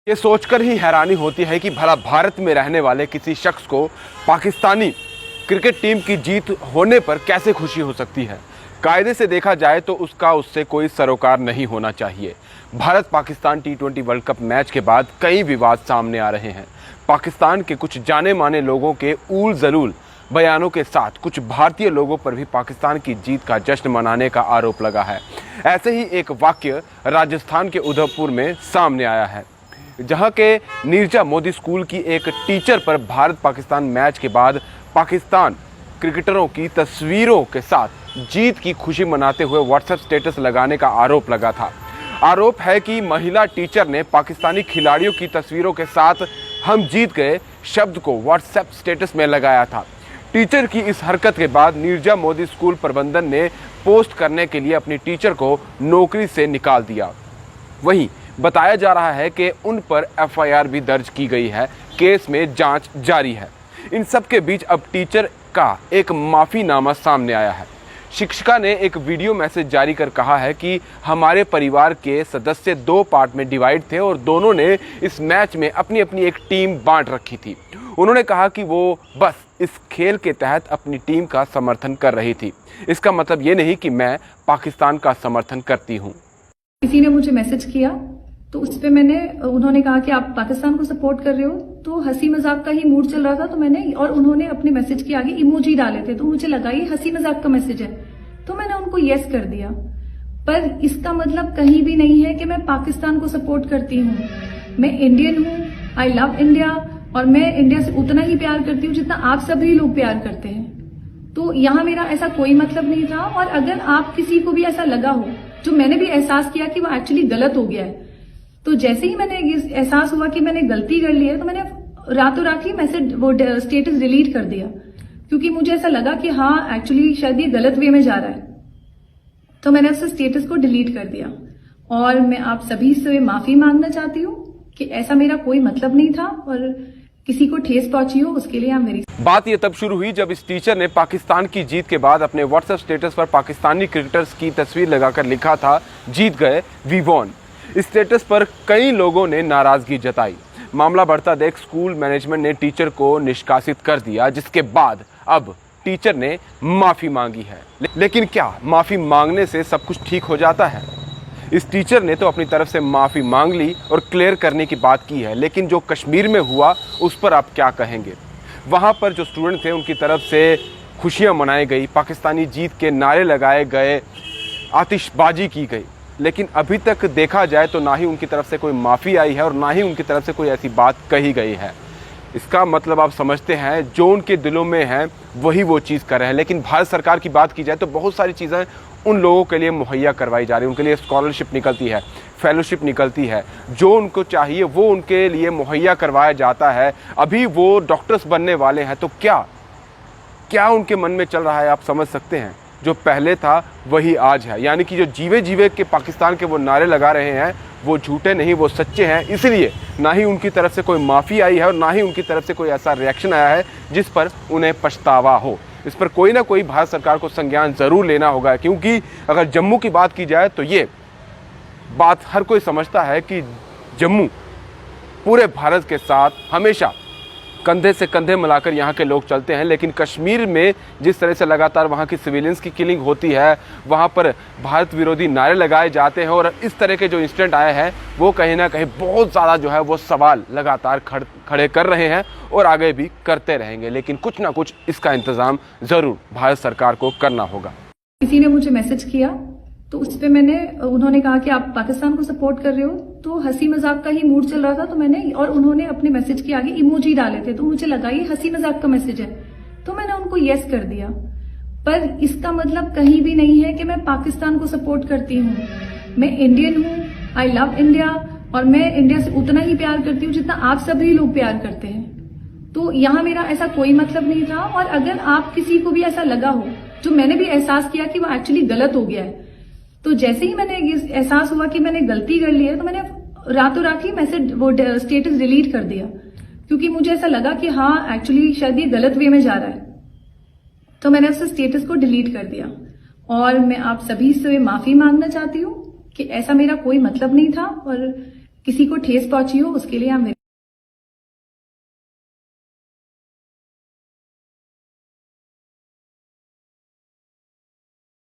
ये सोचकर ही हैरानी होती है कि भला भारत में रहने वाले किसी शख्स को पाकिस्तानी क्रिकेट टीम की जीत होने पर कैसे खुशी हो सकती है। कायदे से देखा जाए तो उससे कोई सरोकार नहीं होना चाहिए। भारत पाकिस्तान टी20 वर्ल्ड कप मैच के बाद कई विवाद सामने आ रहे हैं। पाकिस्तान के कुछ जाने माने लोगों के ऊल जलूल बयानों के साथ कुछ भारतीय लोगों पर भी पाकिस्तान की जीत का जश्न मनाने का आरोप लगा है। ऐसे ही एक वाक्य राजस्थान के उदयपुर में सामने आया है, जहां के नीरजा मोदी स्कूल की एक टीचर पर भारत पाकिस्तान मैच के बाद पाकिस्तान क्रिकेटरों की तस्वीरों के साथ जीत की खुशी मनाते हुए व्हाट्सएप स्टेटस लगाने का आरोप लगा था। आरोप है कि महिला टीचर ने पाकिस्तानी खिलाड़ियों की तस्वीरों के साथ हम जीत गए शब्द को व्हाट्सएप स्टेटस में लगाया था। टीचर की इस हरकत के बाद नीरजा मोदी स्कूल प्रबंधन ने पोस्ट करने के लिए अपनी टीचर को नौकरी से निकाल दिया। वहीं बताया जा रहा है कि उन पर एफआईआर भी दर्ज की गई है। केस में जांच जारी है। इन सब के बीच अब टीचर का एक माफीनामा सामने आया है। शिक्षिका ने एक वीडियो मैसेज जारी कर कहा है कि हमारे परिवार के सदस्य दो पार्ट में डिवाइड थे और दोनों ने इस मैच में अपनी अपनी एक टीम बांट रखी थी। उन्होंने कहा कि वो बस इस खेल के तहत अपनी टीम का समर्थन कर रही थी। इसका मतलब ये नहीं कि मैं पाकिस्तान का समर्थन करती हूँ। किसी ने मुझे मैसेज किया तो उस पे उन्होंने कहा कि आप पाकिस्तान को सपोर्ट कर रहे हो, तो हंसी मजाक का ही मूड चल रहा था। तो उन्होंने अपने मैसेज के आगे इमोजी डाले थे, तो मुझे लगा ये हंसी मजाक का मैसेज है, तो मैंने उनको यस कर दिया। पर इसका मतलब कहीं भी नहीं है कि मैं पाकिस्तान को सपोर्ट करती हूँ। मैं इंडियन हूँ, आई लव इंडिया, और मैं इंडिया से उतना ही प्यार करती हूँ जितना आप सभी लोग प्यार करते हैं। तो यहाँ मेरा ऐसा कोई मतलब नहीं था। और अगर आप किसी को भी ऐसा लगा हो, जो मैंने भी एहसास किया कि वो एक्चुअली गलत हो गया है, तो जैसे ही मैंने एहसास हुआ कि मैंने गलती कर ली है, तो मैंने रातों रात ही स्टेटस डिलीट कर दिया, क्योंकि मुझे ऐसा लगा कि हाँ एक्चुअली शायद ये गलत वे में जा रहा है। तो मैंने उस स्टेटस को डिलीट कर दिया और मैं आप सभी से माफी मांगना चाहती हूँ कि ऐसा मेरा कोई मतलब नहीं था और किसी को ठेस पहुंची हो उसके लिए मेरी बात ये तब शुरू हुई जब इस टीचर ने पाकिस्तान की जीत के बाद अपने व्हाट्सएप स्टेटस पर पाकिस्तानी क्रिकेटर्स की तस्वीर लगाकर लिखा था, जीत गए, वी वॉन। इस स्टेटस पर कई लोगों ने नाराजगी जताई। मामला बढ़ता देख स्कूल मैनेजमेंट ने टीचर को निष्कासित कर दिया, जिसके बाद अब टीचर ने माफी मांगी है। लेकिन क्या माफी मांगने से सब कुछ ठीक हो जाता है? इस टीचर ने तो अपनी तरफ से माफी मांग ली और क्लियर करने की बात की है, लेकिन जो कश्मीर में हुआ उस पर आप क्या कहेंगे? वहां पर जो स्टूडेंट थे उनकी तरफ से खुशियां मनाई गई, पाकिस्तानी जीत के नारे लगाए गए, आतिशबाजी की गई, लेकिन अभी तक देखा जाए तो ना ही उनकी तरफ से कोई माफ़ी आई है और ना ही उनकी तरफ से कोई ऐसी बात कही गई है। इसका मतलब आप समझते हैं, जो उनके दिलों में है वही वो चीज़ कर रहे हैं। लेकिन भारत सरकार की बात की जाए तो बहुत सारी चीज़ें उन लोगों के लिए मुहैया करवाई जा रही है। उनके लिए स्कॉलरशिप निकलती है, फेलोशिप निकलती है, जो उनको चाहिए वो उनके लिए मुहैया करवाया जाता है। अभी वो डॉक्टर्स बनने वाले हैं, तो क्या उनके मन में चल रहा है आप समझ सकते हैं। जो पहले था वही आज है, यानी कि जो जीवे के पाकिस्तान के वो नारे लगा रहे हैं वो झूठे नहीं, वो सच्चे हैं। इसलिए ना ही उनकी तरफ से कोई माफ़ी आई है और ना ही उनकी तरफ से कोई ऐसा रिएक्शन आया है जिस पर उन्हें पछतावा हो। इस पर कोई ना कोई भारत सरकार को संज्ञान ज़रूर लेना होगा, क्योंकि अगर जम्मू की बात की जाए तो ये बात हर कोई समझता है कि जम्मू पूरे भारत के साथ हमेशा कंधे से कंधे मिलाकर यहाँ के लोग चलते हैं। लेकिन कश्मीर में जिस तरह से लगातार वहाँ की सिविलियंस की किलिंग होती है, वहाँ पर भारत विरोधी नारे लगाए जाते हैं और इस तरह के जो इंसिडेंट आए हैं वो कहीं ना कहीं बहुत ज़्यादा जो है वो सवाल लगातार खड़े कर रहे हैं और आगे भी करते रहेंगे। लेकिन कुछ ना कुछ इसका इंतज़ाम ज़रूर भारत सरकार को करना होगा। किसी ने मुझे मैसेज किया तो उस पे उन्होंने कहा कि आप पाकिस्तान को सपोर्ट कर रहे हो, तो हंसी मजाक का ही मूड चल रहा था। तो उन्होंने अपने मैसेज के आगे इमोजी डाले थे, तो मुझे लगा ये हंसी मजाक का मैसेज है, तो मैंने उनको यस कर दिया। पर इसका मतलब कहीं भी नहीं है कि मैं पाकिस्तान को सपोर्ट करती हूँ। मैं इंडियन हूँ, आई लव इंडिया, और मैं इंडिया से उतना ही प्यार करती हूँ जितना आप सभी लोग प्यार करते हैं। तो यहाँ मेरा ऐसा कोई मतलब नहीं था। और अगर आप किसी को भी ऐसा लगा हो, जो मैंने भी एहसास किया कि वो एक्चुअली गलत हो गया है, तो जैसे ही मैंने एहसास हुआ कि मैंने गलती कर ली है, तो मैंने रातों रात ही स्टेटस डिलीट कर दिया, क्योंकि मुझे ऐसा लगा कि हाँ एक्चुअली शायद ये गलत वे में जा रहा है। तो मैंने उस स्टेटस को डिलीट कर दिया और मैं आप सभी से माफी मांगना चाहती हूँ कि ऐसा मेरा कोई मतलब नहीं था और किसी को ठेस पहुंची हो उसके लिए आई एम